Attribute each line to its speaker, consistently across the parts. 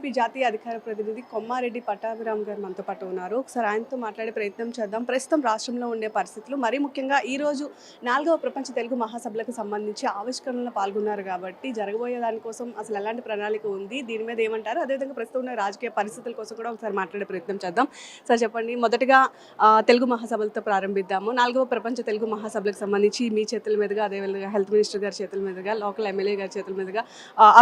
Speaker 1: YCP జాతీయ అధికార ప్రతినిధి కొమ్మారెడ్డి పట్టాభిరామ్ గారు మనతో పాటు ఉన్నారు. ఒకసారి ఆయనతో మాట్లాడే ప్రయత్నం చేద్దాం. ప్రస్తుతం రాష్ట్రంలో ఉండే పరిస్థితులు, మరీ ముఖ్యంగా ఈరోజు 4వ ప్రపంచ తెలుగు మహాసభలకు సంబంధించి ఆవిష్కరణలో పాల్గొన్నారు కాబట్టి జరగబోయే దానికోసం అసలు ఎలాంటి ప్రణాళిక ఉంది, దీని మీద ఏమంటారు, అదేవిధంగా ప్రస్తుతం ఉన్న రాజకీయ పరిస్థితుల కోసం కూడా ఒకసారి మాట్లాడే ప్రయత్నం చేద్దాం. సార్ చెప్పండి, మొదటగా తెలుగు మహాసభలతో ప్రారంభిద్దాము. 4వ ప్రపంచ తెలుగు మహాసభలకు సంబంధించి మీ చేతుల మీదుగా, అదేవిధంగా హెల్త్ మినిస్టర్ గారి చేతుల మీదుగా, లోకల్ ఎమ్మెల్యే గారి చేతుల మీదుగా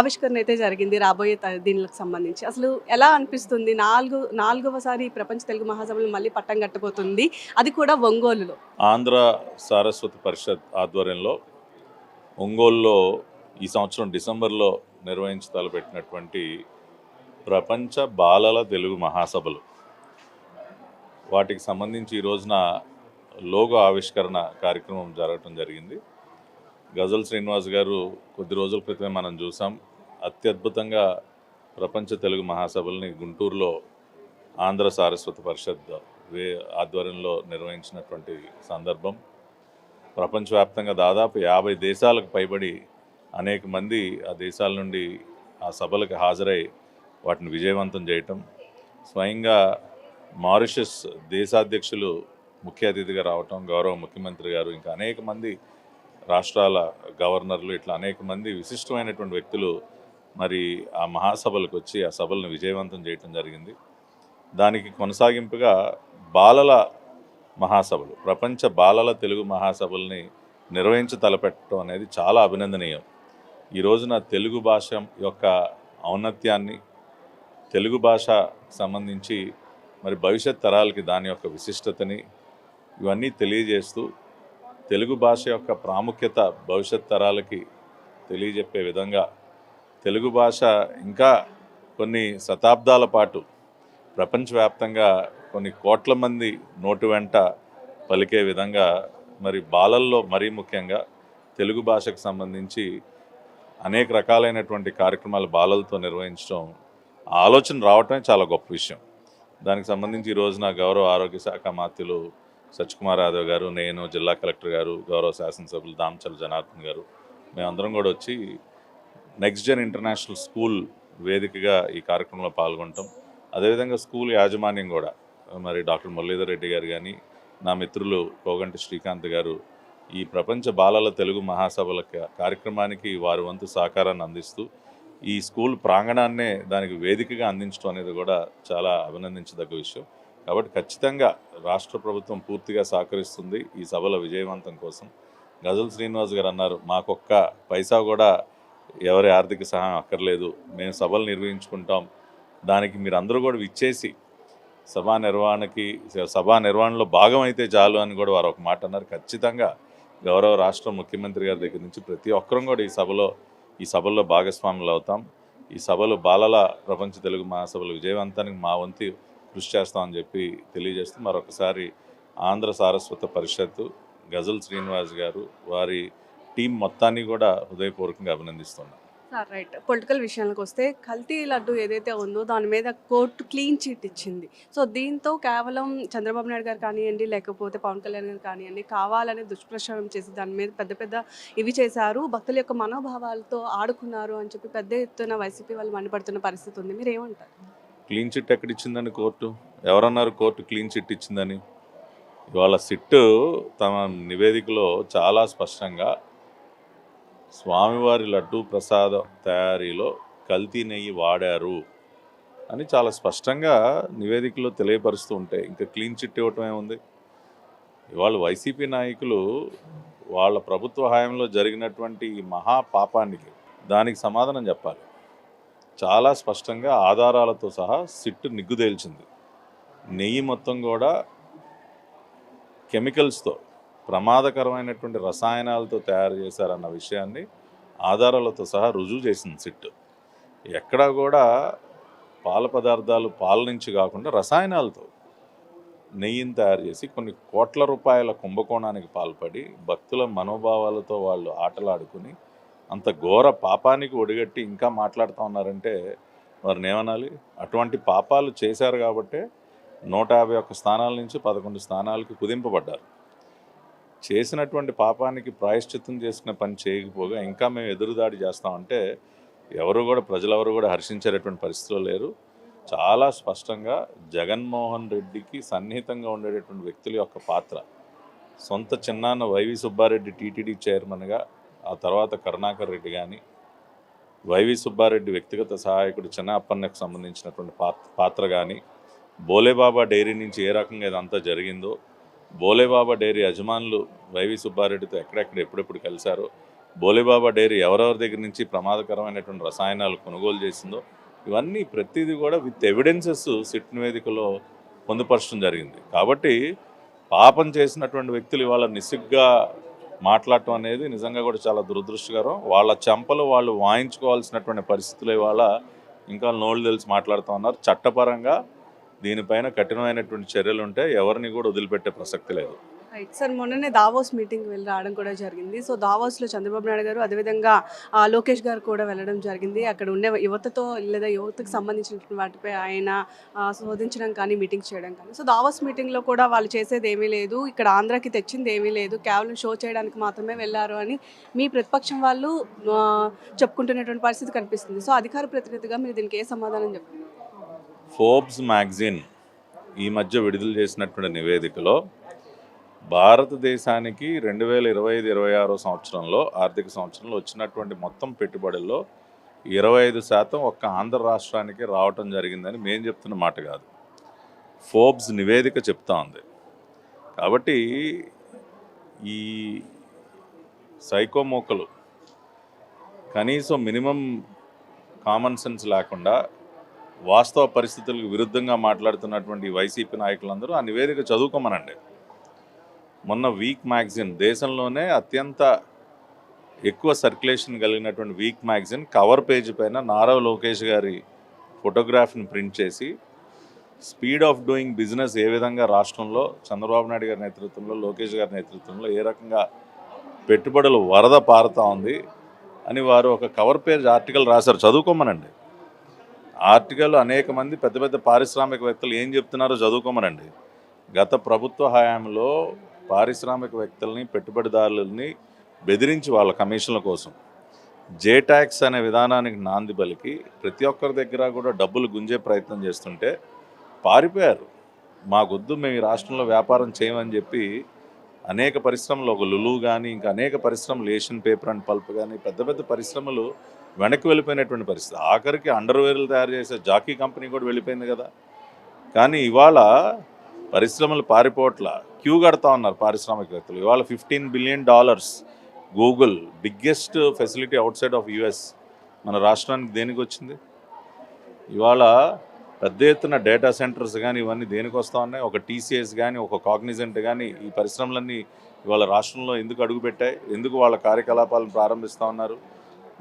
Speaker 1: ఆవిష్కరణ అయితే జరిగింది రాబోయే దీనికి సంబంధించి. అసలు ఎలా అనిపిస్తుంది? నాలుగవసారి ప్రపంచ తెలుగు మహాసభలు మళ్ళీ పట్టం కట్టబోతుంది, అది కూడా ఒంగోలులో.
Speaker 2: ఆంధ్ర సారస్వత పరిషత్ ఆధ్వర్యంలో ఒంగోలులో ఈ సంవత్సరం డిసెంబర్లో నిర్వహించి తలపెట్టినటువంటి ప్రపంచ బాలల తెలుగు మహాసభలు, వాటికి సంబంధించి ఈ రోజున లోగో ఆవిష్కరణ కార్యక్రమం జరగటం జరిగింది. గజల్ శ్రీనివాస్ గారు కొద్ది రోజుల క్రితమే మనం చూసాం. అత్యద్భుతంగా ప్రపంచ తెలుగు మహాసభల్ని గుంటూరులో ఆంధ్ర సారస్వత పరిషత్ ఆధ్వర్యంలో నిర్వహించినటువంటి సందర్భం. ప్రపంచవ్యాప్తంగా దాదాపు 50 దేశాలకు పైబడి అనేక మంది ఆ దేశాల నుండి ఆ సభలకు హాజరై వాటిని విజయవంతం చేయటం, స్వయంగా మారిషస్ దేశాధ్యక్షులు ముఖ్య అతిథిగా రావటం, గౌరవ ముఖ్యమంత్రి గారు, ఇంకా అనేక మంది రాష్ట్రాల గవర్నర్లు, ఇట్లా అనేక మంది విశిష్టమైనటువంటి వ్యక్తులు మరి ఆ మహాసభలకు వచ్చి ఆ సభలను విజయవంతం చేయటం జరిగింది. దానికి కొనసాగింపుగా బాలల మహాసభలు, ప్రపంచ బాలల తెలుగు మహాసభల్ని నిర్వహించి తలపెట్టడం అనేది చాలా అభినందనీయం. ఈ రోజున తెలుగు భాష యొక్క ఔన్నత్యాన్ని, తెలుగు భాష సంబంధించి మరి భవిష్యత్ తరాలకి దాని యొక్క విశిష్టతని ఇవన్నీ తెలియజేస్తూ, తెలుగు భాష యొక్క ప్రాముఖ్యత భవిష్యత్ తరాలకి తెలియజెప్పే విధంగా తెలుగు భాష ఇంకా కొన్ని శతాబ్దాల పాటు ప్రపంచవ్యాప్తంగా కొన్ని కోట్ల మంది నోటి వెంట పలికే విధంగా మరి బాలల్లో మరీ ముఖ్యంగా తెలుగు భాషకు సంబంధించి అనేక రకాలైనటువంటి కార్యక్రమాలు బాలలతో నిర్వహించడం, ఆలోచన రావటమే చాలా గొప్ప విషయం. దానికి సంబంధించి ఈ రోజున గౌరవ ఆరోగ్య శాఖ మంత్రులు సత్యకుమార్ యాదవ్ గారు, నేను, జిల్లా కలెక్టర్ గారు, గౌరవ శాసనసభ్యులు దామచల జనార్దన్ గారు, మేమందరం కూడా వచ్చి నెక్స్ట్ జెన్ ఇంటర్నేషనల్ స్కూల్ వేదికగా ఈ కార్యక్రమంలో పాల్గొనటం, అదేవిధంగా స్కూల్ యాజమాన్యం కూడా మరి డాక్టర్ మురళీధర్ రెడ్డి గారు కానీ, నా మిత్రులు కోగంటి శ్రీకాంత్ గారు ఈ ప్రపంచ బాలల తెలుగు మహాసభల కార్యక్రమానికి వారి వంతు సహకారాన్ని అందిస్తూ ఈ స్కూల్ ప్రాంగణాన్నే దానికి వేదికగా అందించడం అనేది కూడా చాలా అభినందించదగ్గ విషయం. కాబట్టి ఖచ్చితంగా రాష్ట్ర ప్రభుత్వం పూర్తిగా సహకరిస్తుంది ఈ సభల విజయవంతం కోసం. గజల్ శ్రీనివాస్ గారు అన్నారు, మాకొక్క పైసా కూడా ఎవరి ఆర్థిక సహాయం అక్కర్లేదు, మేము సభలు నిర్వహించుకుంటాం, దానికి మీరు అందరూ కూడా విచ్చేసి సభా నిర్వహణలో భాగం అయితే చాలు అని కూడా వారు ఒక మాట అన్నారు. ఖచ్చితంగా గౌరవ రాష్ట్ర ముఖ్యమంత్రి గారి దగ్గర నుంచి ప్రతి ఒక్కరం కూడా ఈ సభల్లో భాగస్వాములు అవుతాం. ఈ సభలు బాలల ప్రపంచ తెలుగు మహాసభలు విజయవంతానికి మా వంతు కృషి చేస్తామని చెప్పి తెలియజేస్తూ మరొకసారి ఆంధ్ర సారస్వత పరిషత్తు, గజల్ శ్రీనివాస్ గారు, వారి టీం మొత్తాన్ని కూడా హృదయపూర్వకంగా అభినందిస్తున్నాను.
Speaker 1: సార్ రైట్, పొలిటికల్ విషయానికి వస్తే కల్తీ లడ్డు ఏదైతే ఉందో దాని మీద కోర్టు క్లీన్ చిట్ ఇచ్చింది. సో దీంతో కేవలం చంద్రబాబు నాయుడు గారు కానివ్వండి, లేకపోతే పవన్ కళ్యాణ్ గారు కానివ్వండి, కావాలని దుష్ప్రచారం చేసి దాని మీద పెద్ద పెద్ద ఇవి చేశారు, భక్తుల యొక్క మనోభావాలతో ఆడుకున్నారు అని చెప్పి పెద్ద ఎత్తున వైసీపీ వాళ్ళు మండిపడుతున్న పరిస్థితి ఉంది. మీరు ఏమంటారు?
Speaker 2: క్లీన్ చిట్ ఎక్కడిచ్చిందని కోర్టు? ఎవరన్నారు కోర్టు క్లీన్ చిట్ ఇచ్చిందని? ఇవాళ సిట్టు తమ నివేదికలో చాలా స్పష్టంగా స్వామివారి లడ్డూ ప్రసాదం తయారీలో కల్తీ నెయ్యి వాడారు అని చాలా స్పష్టంగా నివేదికలో తెలియపరుస్తూ ఉంటే ఇంకా క్లీన్ చిట్ ఇవ్వటం ఏముంది? ఇవాళ వైసీపీ నాయకులు వాళ్ళ ప్రభుత్వ హయాంలో జరిగినటువంటి ఈ మహాపాపానికి దానికి సమాధానం చెప్పాలి. చాలా స్పష్టంగా ఆధారాలతో సహా సిట్టు నిగ్గుదేల్చింది. నెయ్యి మొత్తం కూడా కెమికల్స్తో, ప్రమాదకరమైనటువంటి రసాయనాలతో తయారు చేశారన్న విషయాన్ని ఆధారాలతో సహా రుజువు చేసింది సిట్టు. ఎక్కడా కూడా పాల పదార్థాలు పాల నుంచి కాకుండా రసాయనాలతో నెయ్యిని తయారు చేసి కొన్ని కోట్ల రూపాయల కుంభకోణానికి పాల్పడి భక్తుల మనోభావాలతో వాళ్ళు ఆటలాడుకుని అంత ఘోర పాపానికి ఒడిగట్టి ఇంకా మాట్లాడుతూ ఉన్నారంటే వారిని ఏమనాలి? అటువంటి పాపాలు చేశారు కాబట్టే 151 స్థానాల నుంచి 11 స్థానాలకు కుదింపబడ్డారు. చేసినటువంటి పాపానికి ప్రాయశ్చిత్తం చేసుకునే పని చేయకపోగా ఇంకా మేము ఎదురుదాడి చేస్తామంటే ఎవరు కూడా ప్రజలెవరు కూడా హర్షించేటటువంటి పరిస్థితిలో లేరు. చాలా స్పష్టంగా జగన్మోహన్ రెడ్డికి సన్నిహితంగా ఉండేటటువంటి వ్యక్తుల యొక్క పాత్ర, సొంత చిన్నాన్న వైవి సుబ్బారెడ్డి టీటీడీ చైర్మన్గా, ఆ తర్వాత కరుణాకర్ రెడ్డి కానీ, వైవి సుబ్బారెడ్డి వ్యక్తిగత సహాయకుడు చిన్న అప్పన్నకు సంబంధించినటువంటి పాత్ర కానీ, బోలేబాబా డైరీ నుంచి ఏ రకంగా ఇదంతా జరిగిందో, బోలేబాబా డైరీ యజమానులు వైవి సుబ్బారెడ్డితో ఎక్కడెక్కడ ఎప్పుడెప్పుడు కలిశారో, బోలేబాబా డైరీ ఎవరెవరి దగ్గర నుంచి ప్రమాదకరమైనటువంటి రసాయనాలు కొనుగోలు చేసిందో, ఇవన్నీ ప్రతిదీ కూడా విత్ ఎవిడెన్సెస్ సిట్ నివేదికలో పొందుపరచడం జరిగింది. కాబట్టి పాపం చేసినటువంటి వ్యక్తులు ఇవాళ నిస్సిగ్గా మాట్లాడటం అనేది నిజంగా కూడా చాలా దురదృష్టకరం. వాళ్ళ చెంపలు వాళ్ళు వాయించుకోవాల్సినటువంటి పరిస్థితులు ఇవాళ ఇంకా నోళ్ళు తెలిసి మాట్లాడుతూ ఉన్నారు. చట్టపరంగా దీనిపైన కఠినమైనటువంటి చర్యలు ఉంటే ఎవరిని కూడా వదిలిపెట్టే ప్రసక్తి లేదు.
Speaker 1: రైట్ సార్, మొన్ననే దావోస్ మీటింగ్కి వెళ్ళి రావడం కూడా జరిగింది. సో దావోస్లో చంద్రబాబు నాయుడు గారు, అదేవిధంగా లోకేష్ గారు కూడా వెళ్ళడం జరిగింది. అక్కడ ఉండే యువతతో లేదా యువతకు సంబంధించినటువంటి వాటిపై ఆయన శోధించడం కానీ, మీటింగ్స్ చేయడం కానీ. సో దావోస్ మీటింగ్లో కూడా వాళ్ళు చేసేది ఏమీ లేదు, ఇక్కడ ఆంధ్రాకి తెచ్చింది ఏమీ లేదు, కేవలం షో చేయడానికి మాత్రమే వెళ్ళారు అని మీ ప్రతిపక్షం వాళ్ళు చెప్పుకుంటున్నటువంటి పరిస్థితి కనిపిస్తుంది. సో అధికార ప్రతినిధిగా మీరు దీనికి ఏ సమాధానం చెప్తారు?
Speaker 2: ఫోర్బ్స్ మ్యాగజైన్ ఈ మధ్య విడుదల చేసినటువంటి నివేదికలో భారతదేశానికి 2025-26 సంవత్సరంలో ఆర్థిక సంవత్సరంలో వచ్చినటువంటి మొత్తం పెట్టుబడుల్లో 25% ఒక్క ఆంధ్ర రాష్ట్రానికి రావటం జరిగిందని మేము చెప్తున్న మాట కాదు, ఫోర్బ్స్ నివేదిక చెప్తా ఉంది. కాబట్టి ఈ సైకోమోకలు కనీసం మినిమం కామన్ సెన్స్ లేకుండా వాస్తవ పరిస్థితులకు విరుద్ధంగా మాట్లాడుతున్నటువంటి వైసీపీ నాయకులందరూ ఆ నివేదిక చదువుకోమనండి. మొన్న వీక్ మ్యాగజైన్, దేశంలోనే అత్యంత ఎక్కువ సర్క్యులేషన్ కలిగినటువంటి వీక్ మ్యాగజైన్ కవర్ పేజీ పైన నారా లోకేష్ గారి ఫోటోగ్రాఫ్ని ప్రింట్ చేసి స్పీడ్ ఆఫ్ డూయింగ్ బిజినెస్ ఏ విధంగా రాష్ట్రంలో చంద్రబాబు నాయుడు గారి నేతృత్వంలో, లోకేష్ గారి నేతృత్వంలో ఏ రకంగా పెట్టుబడులు వరద పారుతూ ఉంది అని వారు ఒక కవర్ పేజ్ ఆర్టికల్ రాశారు. చదువుకోమనండి. ఆర్టికల్ అనేక మంది పెద్ద పెద్ద పారిశ్రామికవేత్తలు ఏం చెప్తున్నారో చదువుకోమనండి. గత ప్రభుత్వ హయాంలో పారిశ్రామికవేత్తలని, పెట్టుబడిదారులని బెదిరించి వాళ్ళ కమిషన్ల కోసం జే ట్యాక్స్ అనే విధానానికి నాంది పలికి ప్రతి ఒక్కరి దగ్గర కూడా డబ్బులు గుంజే ప్రయత్నం చేస్తుంటే పారిపోయారు. మాకొద్దు, మేము ఈ రాష్ట్రంలో వ్యాపారం చేయమని చెప్పి అనేక పరిశ్రమలు, ఒక లులు కానీ ఇంకా అనేక పరిశ్రమలు, ఏషియన్ పేపర్ అండ్ పల్ప్ కానీ పెద్ద పెద్ద పరిశ్రమలు వెనక్కి వెళ్ళిపోయినటువంటి పరిస్థితి. ఆఖరికి అండర్వేర్లు తయారు చేసే జాకీ కంపెనీ కూడా వెళ్ళిపోయింది కదా. కానీ ఇవాళ పరిశ్రమలు పారిపోవట్ల, క్యూ కడతా ఉన్నారు పారిశ్రామికవేత్తలు. ఇవాళ $15 billion Google biggest facility out side of US మన రాష్ట్రానికి దేనికి వచ్చింది? ఇవాళ పెద్ద ఎత్తున డేటా సెంటర్స్ కానీ ఇవన్నీ దేనికి వస్తూ ఉన్నాయి? ఒక టీసీఎస్ కానీ, ఒక కాగ్నిజెంట్ కానీ, ఈ పరిశ్రమలన్నీ ఇవాళ రాష్ట్రంలో ఎందుకు అడుగుపెట్టాయి? ఎందుకు వాళ్ళ కార్యకలాపాలను ప్రారంభిస్తూ ఉన్నారు?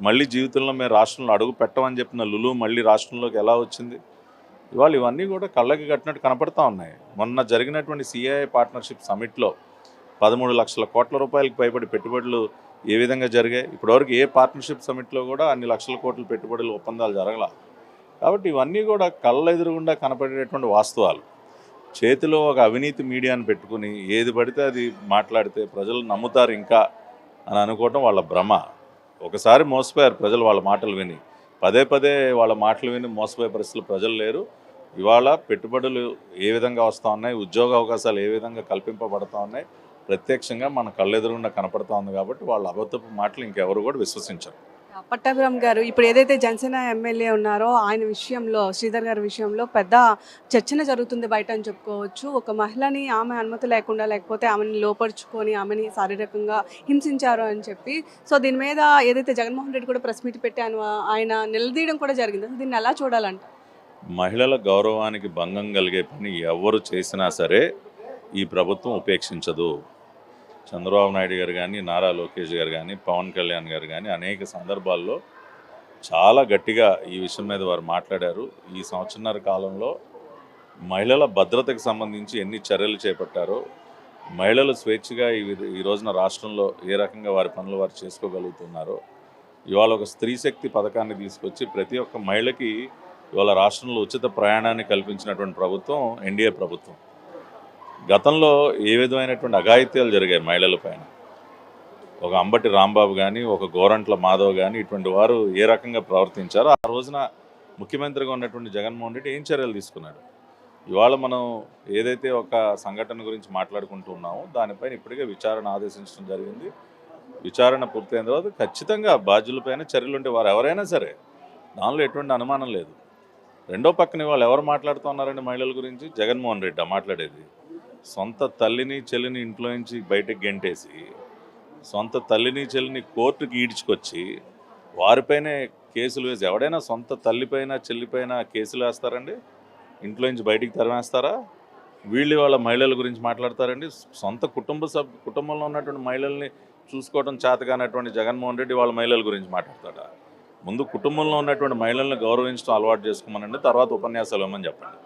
Speaker 2: మళ్ళీ జీవితంలో మేము రాష్ట్రంలో అడుగు పెట్టమని చెప్పిన లులు మళ్ళీ రాష్ట్రంలోకి ఎలా వచ్చింది? ఇవాళ ఇవన్నీ కూడా కళ్ళకి కట్టినట్టు కనపడతా ఉన్నాయి. మొన్న జరిగినటువంటి సిఐఐ పార్ట్నర్షిప్ సమిట్లో 13 లక్షల కోట్ల రూపాయలకు పైబడి పెట్టుబడులు ఏ విధంగా జరిగాయి? ఇప్పటివరకు ఏ పార్ట్నర్షిప్ సమిట్లో కూడా అన్ని లక్షల కోట్ల పెట్టుబడులు ఒప్పందాలు జరగల. కాబట్టి ఇవన్నీ కూడా కళ్ళ ఎదురుగుండా కనపడేటువంటి వాస్తవాలు. చేతిలో ఒక అవినీతి మీడియాను పెట్టుకుని ఏది పడితే అది మాట్లాడితే ప్రజలు నమ్ముతారు ఇంకా అని అనుకోవటం వాళ్ళ భ్రమ. ఒకసారి మోసపోయారు ప్రజలు వాళ్ళ మాటలు విని, పదే పదే వాళ్ళ మాటలు విని మోసపోయే పరిస్థితులు ప్రజలు లేరు. ఇవాళ పెట్టుబడులు ఏ విధంగా వస్తూ ఉన్నాయి, ఉద్యోగ అవకాశాలు ఏ విధంగా కల్పింపబడతా ఉన్నాయి, ప్రత్యక్షంగా మన కళ్ళెదురుగుండా కనపడతా ఉంది. కాబట్టి వాళ్ళ అబద్ధపు మాటలు ఇంకెవరు కూడా విశ్వసించరు.
Speaker 1: పట్టాభిరామ్ గారు ఇప్పుడు ఏదైతే జనసేన ఎమ్మెల్యే ఉన్నారో ఆయన విషయంలో, శ్రీధర్ గారి విషయంలో పెద్ద చర్చన జరుగుతుంది బయట అని చెప్పుకోవచ్చు. ఒక మహిళని ఆమె అనుమతి లేకుండా, లేకపోతే ఆమెను లోపరుచుకొని ఆమెని శారీరకంగా హింసించారు అని చెప్పి, సో దీని మీద ఏదైతే జగన్మోహన్ రెడ్డి కూడా ప్రెస్ మీట్ పెట్టి ఆయన నిలదీయడం కూడా జరిగింది. దీన్ని ఎలా చూడాలంట?
Speaker 2: మహిళల గౌరవానికి భంగం కలిగే పని ఎవరు చేసినా సరే ఈ ప్రభుత్వం ఉపేక్షించదు. చంద్రబాబు నాయుడు గారు కానీ, నారా లోకేష్ గారు కానీ, పవన్ కళ్యాణ్ గారు కానీ అనేక సందర్భాల్లో చాలా గట్టిగా ఈ విషయం మీద వారు మాట్లాడారు. ఈ సంవత్సరన్నర కాలంలో మహిళల భద్రతకు సంబంధించి ఎన్ని చర్యలు చేపట్టారో, మహిళలు స్వేచ్ఛగా ఈ రోజున రాష్ట్రంలో ఏ రకంగా వారి పనులు వారు చేసుకోగలుగుతున్నారో, ఇవాళ ఒక స్త్రీ శక్తి పథకాన్ని తీసుకొచ్చి ప్రతి ఒక్క మహిళకి ఇవాళ రాష్ట్రంలో ఉచిత ప్రయాణాన్ని కల్పించినటువంటి ప్రభుత్వం ఎన్డీఏ ప్రభుత్వం. గతంలో ఏ విధమైనటువంటి అఘాయిత్యాలు జరిగాయి మహిళల పైన, ఒక అంబటి రాంబాబు కానీ, ఒక గోరంట్ల మాధవ్ కానీ ఇటువంటి వారు ఏ రకంగా ప్రవర్తించారో ఆ రోజున ముఖ్యమంత్రిగా ఉన్నటువంటి జగన్మోహన్ రెడ్డి ఏం చర్యలు తీసుకున్నాడు. ఇవాళ మనం ఏదైతే ఒక సంఘటన గురించి మాట్లాడుకుంటూ ఉన్నామో దానిపైన ఇప్పటికే విచారణ ఆదేశించడం జరిగింది. విచారణ పూర్తయిన తర్వాత ఖచ్చితంగా బాధ్యులపైన చర్యలు ఉంటే వారు ఎవరైనా సరే దానిలో ఎటువంటి అనుమానం లేదు. రెండో పక్కన వాళ్ళు ఎవరు మాట్లాడుతున్నారండి మహిళల గురించి? జగన్మోహన్ రెడ్డి మాట్లాడేది. సొంత తల్లిని చెల్లిని ఇంట్లో నుంచి బయటకు గెంటేసి సొంత తల్లిని చెల్లిని కోర్టుకి ఈడ్చుకొచ్చి వారిపైనే కేసులు వేసి ఎవడైనా సొంత తల్లిపైన చెల్లిపైన కేసులు వేస్తారండి? ఇంట్లో నుంచి బయటికి తరిమేస్తారా? వీళ్ళు వాళ్ళ మహిళల గురించి మాట్లాడతారండి? సొంత కుటుంబంలో ఉన్నటువంటి మహిళల్ని చూసుకోవడం చేతగానటువంటి జగన్మోహన్ రెడ్డి వాళ్ళ మహిళల గురించి మాట్లాడతాడా? ముందు కుటుంబంలో ఉన్నటువంటి మహిళల్ని గౌరవించడం అలవాటు చేసుకోమనండి, తర్వాత ఉపన్యాసాలు ఇవ్వమని చెప్పండి.